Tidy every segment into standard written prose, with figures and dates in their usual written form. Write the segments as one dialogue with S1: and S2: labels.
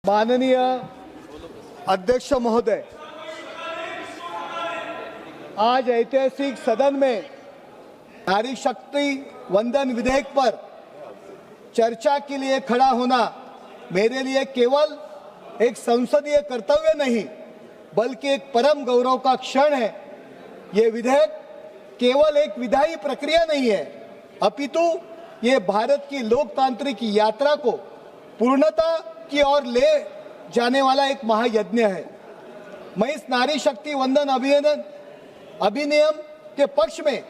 S1: माननीय अध्यक्ष महोदय, आज ऐतिहासिक सदन में नारी शक्ति वंदन विधेयक पर चर्चा के लिए खड़ा होना मेरे लिए केवल एक संसदीय कर्तव्य नहीं बल्कि एक परम गौरव का क्षण है। ये विधेयक केवल एक विधायी प्रक्रिया नहीं है, अपितु ये भारत की लोकतांत्रिक यात्रा को पूर्णता की ओर ले जाने वाला एक महायज्ञ है। मैं इस नारी शक्ति वंदन अधिनियम के पक्ष में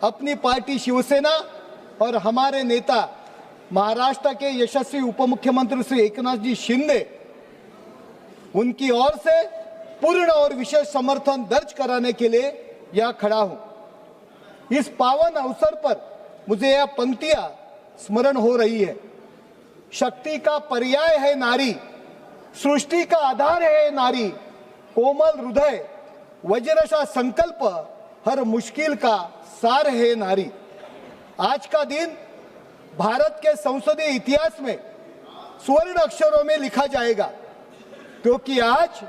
S1: अपनी पार्टी शिवसेना और हमारे नेता महाराष्ट्र के यशस्वी उप मुख्यमंत्री श्री एकनाथ जी शिंदे उनकी ओर से पूर्ण और विशेष समर्थन दर्ज कराने के लिए यह खड़ा हूं। इस पावन अवसर पर मुझे यह पंक्तियां स्मरण हो रही है। शक्ति का पर्याय है नारी, सृष्टि का आधार है नारी, कोमल हृदय वज्रसा संकल्प, हर मुश्किल का सार है नारी। आज का दिन भारत के संसदीय इतिहास में स्वर्ण अक्षरों में लिखा जाएगा, क्योंकि आज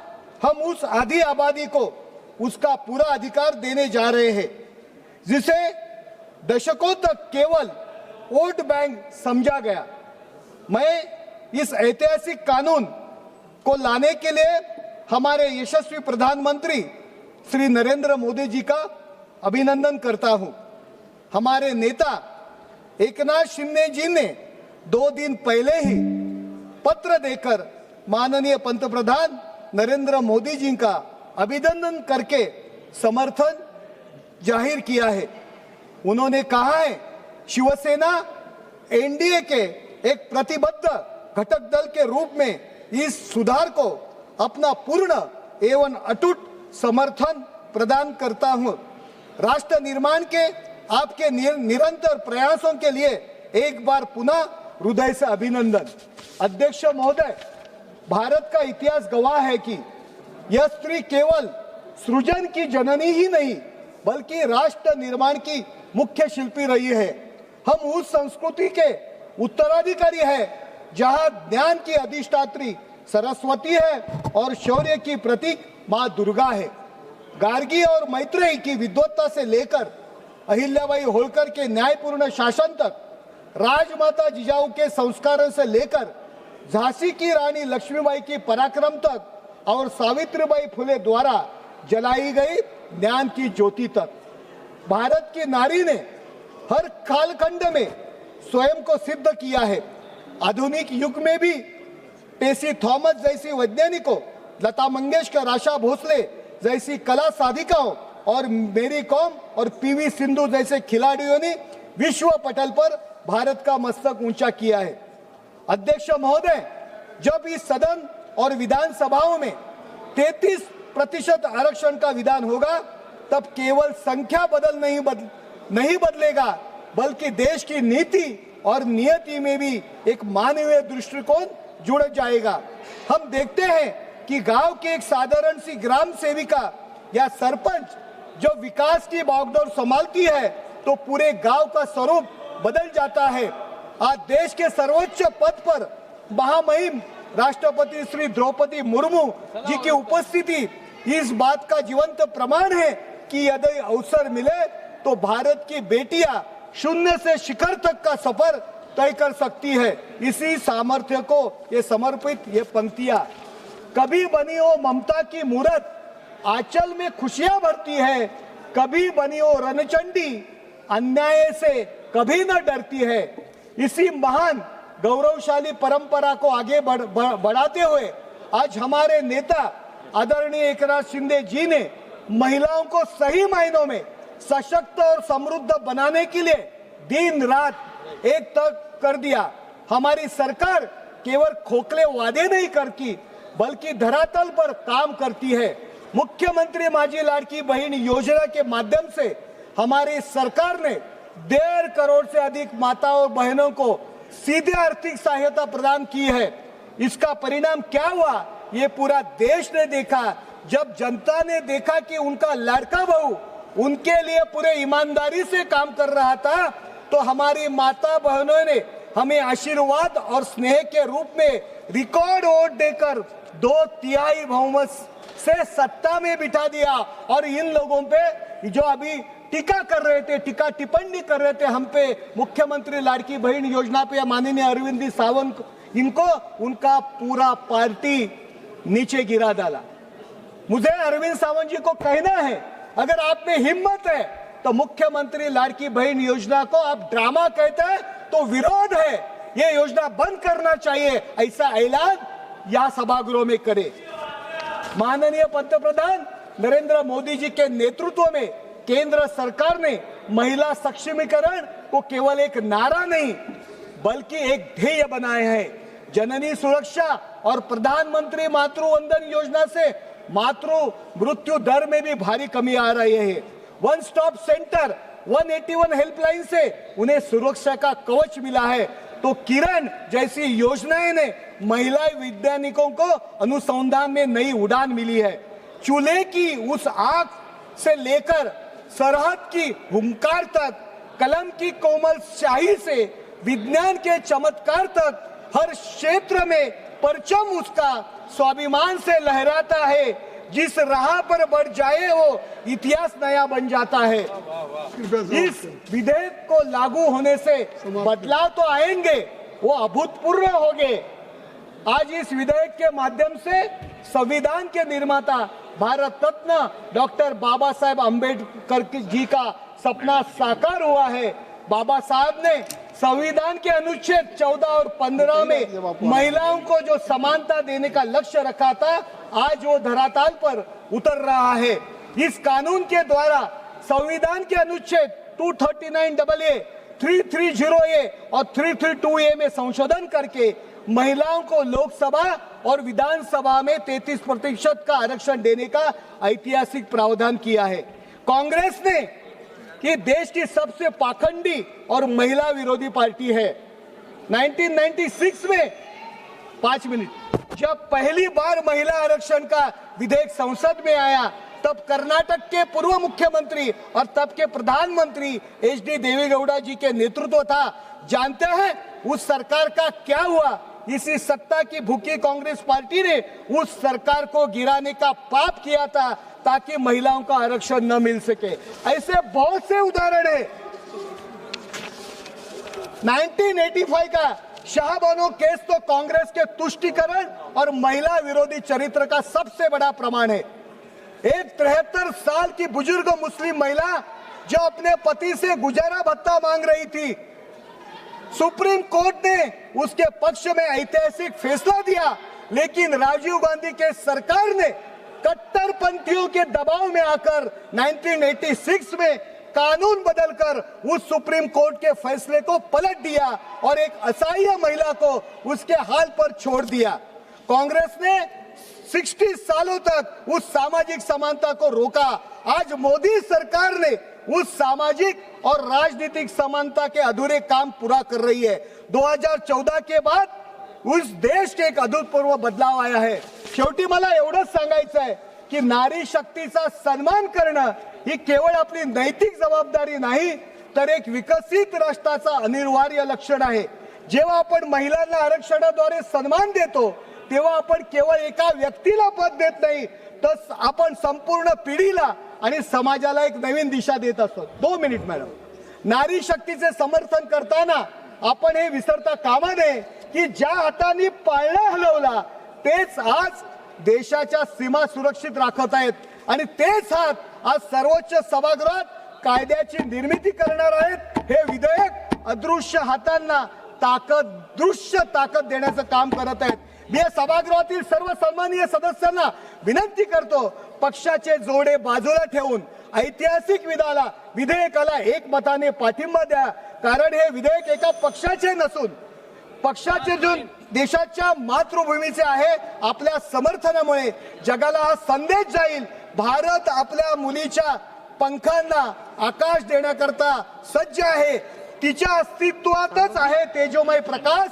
S1: हम उस आधी आबादी को उसका पूरा अधिकार देने जा रहे हैं जिसे दशकों तक केवल वोट बैंक समझा गया। मैं इस ऐतिहासिक कानून को लाने के लिए हमारे यशस्वी प्रधानमंत्री श्री नरेंद्र मोदी जी का अभिनंदन करता हूं। हमारे नेता एकनाथ शिंदे जी ने 2 दिन पहले ही पत्र देकर माननीय पंतप्रधान नरेंद्र मोदी जी का अभिनंदन करके समर्थन जाहिर किया है। उन्होंने कहा है, शिवसेना एनडीए के एक प्रतिबद्ध घटक दल के रूप में इस सुधार को अपना पूर्ण एवं अटूट समर्थन प्रदान करता हूं। राष्ट्र निर्माण के आपके निरंतर प्रयासों के लिए एक बार पुनः हृदय से अभिनंदन। अध्यक्ष महोदय, भारत का इतिहास गवाह है कि यह स्त्री केवल सृजन की जननी ही नहीं बल्कि राष्ट्र निर्माण की मुख्य शिल्पी रही है। हम उस संस्कृति के उत्तराधिकारी है जहां ज्ञान की अधिष्ठात्री सरस्वती है और शौर्य की प्रतीक मां दुर्गा है। गार्गी और मैत्रेयी की विद्वत्ता से लेकर अहिल्याबाई होलकर के न्यायपूर्ण शासन तक, राजमाता जिजाऊ के संस्कारों से लेकर झांसी की रानी लक्ष्मीबाई की पराक्रम तक और सावित्रीबाई फुले द्वारा जलाई गई ज्ञान की ज्योति तक, भारत की नारी ने हर कालखंड में स्वयं को सिद्ध किया है। आधुनिक युग में भी टेसी थॉमस जैसी वैज्ञानिकों, लता मंगेशकर, आशा भोसले जैसी कला साधिकाओं और मेरी कॉम और पीवी सिंधु जैसे खिलाड़ियों ने विश्व पटल पर भारत का मस्तक ऊंचा किया है। अध्यक्ष महोदय, जब इस सदन और विधानसभाओं में 33% आरक्षण का विधान होगा तब केवल संख्या नहीं बदलेगा बल्कि देश की नीति और नियति में भी एक मानवीय दृष्टिकोण जुड़ जाएगा। हम देखते हैं कि गांव की एक साधारण सी ग्राम सेविका या सरपंच जो विकास की बागडोर संभालती है तो पूरे गांव का स्वरूप बदल जाता है। आज देश के सर्वोच्च पद पर महामहिम राष्ट्रपति श्री द्रौपदी मुर्मू जी की उपस्थिति इस बात का जीवंत प्रमाण है कि यदि अवसर मिले तो भारत की बेटियां शून्य से शिखर तक का सफर तय कर सकती है। इसी सामर्थ्य को ये समर्पित ये पंक्तियां, कभी बनी हो ममता की मूरत आंचल में खुशियां भरती है, कभी बनी हो रणचंडी अन्याय से कभी न डरती है। इसी महान गौरवशाली परंपरा को आगे बढ़ाते हुए आज हमारे नेता आदरणीय एकनाथ शिंदे जी ने महिलाओं को सही मायनों में सशक्त और समृद्ध बनाने के लिए दिन रात एक तक कर दिया। हमारी सरकार केवल खोखले वादे नहीं करती बल्कि धरातल पर काम करती है। मुख्यमंत्री माझी लाडकी बहन योजना के माध्यम से हमारी सरकार ने 1.5 करोड़ से अधिक माताओं और बहनों को सीधे आर्थिक सहायता प्रदान की है। इसका परिणाम क्या हुआ ये पूरा देश ने देखा। जब जनता ने देखा कि उनका लड़का बहू उनके लिए पूरे ईमानदारी से काम कर रहा था तो हमारी माता बहनों ने हमें आशीर्वाद और स्नेह के रूप में रिकॉर्ड वोट देकर 2/3 बहुमत से सत्ता में बिठा दिया। और इन लोगों पे जो अभी टीका कर रहे थे, टीका टिप्पणी कर रहे थे हम पे, मुख्यमंत्री लाड़की बहन योजना पे माननीय अरविंद सावंत, इनको उनका पूरा पार्टी नीचे गिरा डाला। मुझे अरविंद सावंत जी को कहना है, अगर आप में हिम्मत है तो मुख्यमंत्री लाड़की बहन योजना को आप ड्रामा कहते हैं तो विरोध है, ये योजना बंद करना चाहिए, ऐसा ऐलान यह सभागृह में करे। माननीय पंतप्रधान नरेंद्र मोदी जी के नेतृत्व में केंद्र सरकार ने महिला सक्षमीकरण को केवल एक नारा नहीं बल्कि एक ध्येय बनाया है। जननी सुरक्षा और प्रधानमंत्री मातृ वंदन योजना से मातृ मृत्यु दर में भी भारी कमी आ रही है। वन स्टॉप सेंटर 181 हेल्पलाइन से उन्हें सुरक्षा का कवच मिला है। तो किरण जैसी योजनाएं ने महिला वैज्ञानिकों को अनुसंधान में नई उड़ान मिली है। चूल्हे की उस आग से लेकर सरहद की हुंकार तक, कलम की कोमल स्याही से विज्ञान के चमत्कार तक, हर क्षेत्र में परचम उसका स्वाभिमान से लहराता है। जिस राह पर बढ़ जाए वो इतिहास नया बन जाता है। इस विधेयक को लागू होने से बदलाव तो आएंगे, वो अभूतपूर्व होंगे। आज इस विधेयक के माध्यम से संविधान के निर्माता भारत रत्न डॉक्टर बाबा साहेब अम्बेडकर जी का सपना साकार हुआ है। बाबा साहब ने संविधान के अनुच्छेद 14 और 15 में महिलाओं को जो समानता देने का लक्ष्य रखा था, आज वो धरातल पर उतर रहा है। इस कानून के द्वारा संविधान के अनुच्छेद 239AA, 330A और 332A में संशोधन करके महिलाओं को लोकसभा और विधानसभा में 33% का आरक्षण देने का ऐतिहासिक प्रावधान किया है। कांग्रेस ने कि देश की सबसे पाखंडी और महिला विरोधी पार्टी है। 1996 में 5 मिनट जब पहली बार महिला आरक्षण का विधेयक संसद में आया, तब कर्नाटक के पूर्व मुख्यमंत्री और तब के प्रधानमंत्री HD देवेगौड़ा जी के नेतृत्व था। जानते हैं उस सरकार का क्या हुआ? इसी सत्ता की भूखी कांग्रेस पार्टी ने उस सरकार को गिराने का पाप किया था ताकि महिलाओं का आरक्षण न मिल सके। ऐसे बहुत से उदाहरण है। 1985 का शाहबानो केस तो कांग्रेस के तुष्टीकरण और महिला विरोधी चरित्र का सबसे बड़ा प्रमाण है। एक 73 साल की बुजुर्ग मुस्लिम महिला जो अपने पति से गुजारा भत्ता मांग रही थी, सुप्रीम कोर्ट ने उसके पक्ष में ऐतिहासिक फैसला दिया, लेकिन राजीव गांधी के सरकार ने कट्टरपंथियों के दबाव में आकर 1986 में कानून बदलकर उस सुप्रीम कोर्ट के फैसले को पलट दिया और एक असहाय महिला को उसके हाल पर छोड़ दिया। कांग्रेस ने 60 सालों तक उस सामाजिक समानता को रोका। आज मोदी सरकार ने उस सामाजिक और राजनीतिक समानता के अधूरे काम पूरा कर रही है। 2014 के बाद उस देश के एक अभूतपूर्व बदलाव आया है। शेवटी मला एवढंच सांगायचं आहे की नारी शक्तीचा सन्मान करणं ही केवळ आपली नैतिक जबाबदारी नाही, तर एक विकसित राष्ट्राचा अनिवार्य लक्षण आहे। जेव्हा आपण महिलांना आरक्षणाद्वारे सन्मान देतो, तेव्हा आपण केवळ एका व्यक्तीला पद देत नाही, तर आपण संपूर्ण पिढीला आणि समाजाला एक नवीन दिशा देत असतो। 2 मिनिट मॅडम। नारी शक्तीचे समर्थन करताना आपण हे विसरता कामा नये की ज्या हाताने पाळणा हलवला तेच आज देशाच्या सीमा सुरक्षित राखत आहेत आणि तेच हात आज सर्वोच्च सभागृहात कायद्याची निर्मिती करणार आहेत। हे विधेयक अदृश्य हातांना ताकद, दृश्य ताकद देण्याचं काम करत आहेत। मी या सभागृहातील सर्व सन्माननीय सदस्यांना विनंती करतो, पक्षाचे जोडे बाजूला ठेवून ऐतिहासिक विधेयकाला एकमताने पाठिंबा द्या, कारण हे विधेयक एका पक्षाचे नसून पक्षाचे जो देशाच्या मातृभूमीचे आहे। आपल्या समर्थनामुळे जगाला हा संदेश जाईल, भारत आपल्या मुलीच्या पंखांना आकाश देण्याकरता सज्ज आहे। तिच्या अस्तित्वातच आहे तेजोमय प्रकाश,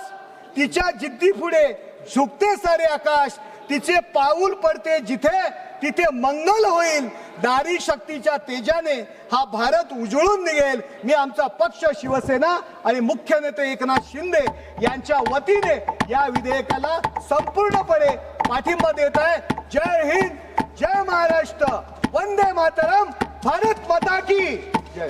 S1: तिच्या जिद्दीपुढे झुकते सारे आकाश, तिचे पाऊल पडते जिथे तिथे मंगल होईल. नारी शक्तीच्या तेजाने हा भारत उजळून निघेल. मी आमचा पक्ष शिवसेना आणि मुख्य नेते एकनाथ शिंदे यांच्या वतीने या विधेयकाला संपूर्णपणे पाठिंबा देत आहे. जय हिंद, जय महाराष्ट्र, वंदे मातरम, भारत माता की जय.